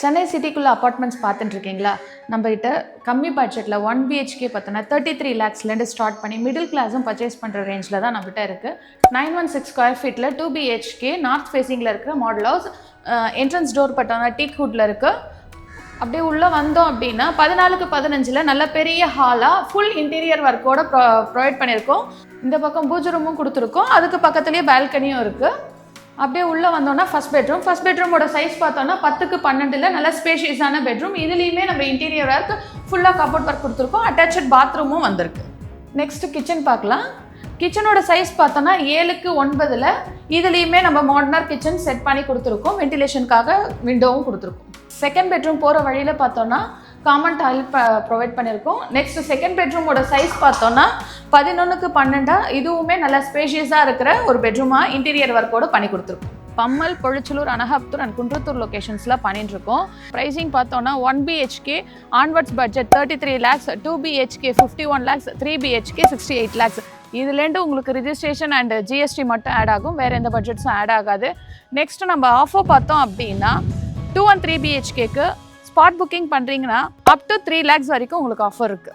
சென்னை சிட்டிக்குள்ள அப்பார்ட்மெண்ட்ஸ் பார்த்துட்டு இருக்கீங்களா? நம்மகிட்ட கம்மி பட்ஜெட்டில் 1 BHK பார்த்தோன்னா 33 lakhsலேருந்து ஸ்டார்ட் பண்ணி மிடில் கிளாஸும் பர்ச்சேஸ் பண்ணுற ரேஞ்சில் தான் நம்மகிட்ட இருக்குது. 916 ஸ்கொயர் ஃபீட்டில் 2 BHK நார்த் ஃபேஸிங்கில் இருக்கிற மாடல் ஹவுஸ். என்ட்ரன்ஸ் டோர் பார்த்தோன்னா டீக் வுட்டில் இருக்குது. அப்படியே உள்ளே வந்தோம் அப்படின்னா 14x15 நல்ல பெரிய ஹாலாக ஃபுல் இன்டீரியர் ஒர்க்கோட ப்ரொவைட் பண்ணியிருக்கோம். இந்த பக்கம் பூஜை ரூமும் கொடுத்துருக்கோம். அதுக்கு பக்கத்துலேயே பால்கனியும் இருக்குது. அப்படியே உள்ளே வந்தோன்னா ஃபஸ்ட் பெட்ரூமோட சைஸ் பார்த்தோன்னா 10x12 நல்ல ஸ்பேஷியஸான பெட்ரூம். இதுலேயுமே நம்ம இன்டீரியர் ஒர்க் ஃபுல்லாக கபோர்ட் ஒர்க் கொடுத்துருக்கோம். அட்டாச்சட் பாத்ரூமும் வந்திருக்கு. நெக்ஸ்ட்டு கிச்சன் பார்க்கலாம். கிச்சனோட சைஸ் பார்த்தோன்னா 7x9. இதுலேயுமே நம்ம மாடர்னர் கிச்சன் செட் பண்ணி கொடுத்துருக்கோம். வென்டிலேஷனுக்காக விண்டோவும் கொடுத்துருக்கோம். செகண்ட் பெட்ரூம் போகிற வழியில் பார்த்தோன்னா காமன் டாய்லெட் ப்ரொவைட் பண்ணியிருக்கோம். நெக்ஸ்ட் செகண்ட் பெட்ரூமோட சைஸ் பார்த்தோன்னா 11x12. இதுவுமே நல்ல ஸ்பேஷியஸாக இருக்கிற ஒரு பெட்ரூமாக இன்டீரியர் ஒர்க்கோடு பண்ணி கொடுத்துருக்கோம். பம்மல், பொழிச்சலூர், அனகாபுத்தூர் அண்ட் குன்றத்தூர் லொக்கேஷன்ஸில் பண்ணிட்டுருக்கோம். ப்ரைஸிங் பார்த்தோன்னா 1 BHK onwards budget 33 lakhs, 2 BHK 51 lakhs, 3 BHK 68 lakhs. இதுலேருந்து உங்களுக்கு ரிஜிஸ்ட்ரேஷன் அண்ட் GST மட்டும் ஆட் ஆகும். வேறு எந்த பட்ஜெட்ஸும் ஆட் ஆகாது. நெக்ஸ்ட் நம்ம ஆஃபர் பார்த்தோம் அப்படின்னா 2 and 3 BHKக்கு ஸ்பாட் புக்கிங் பண்ணுறீங்கன்னா up to 3 lakhs வரைக்கும் உங்களுக்கு ஆஃபர் இருக்குது.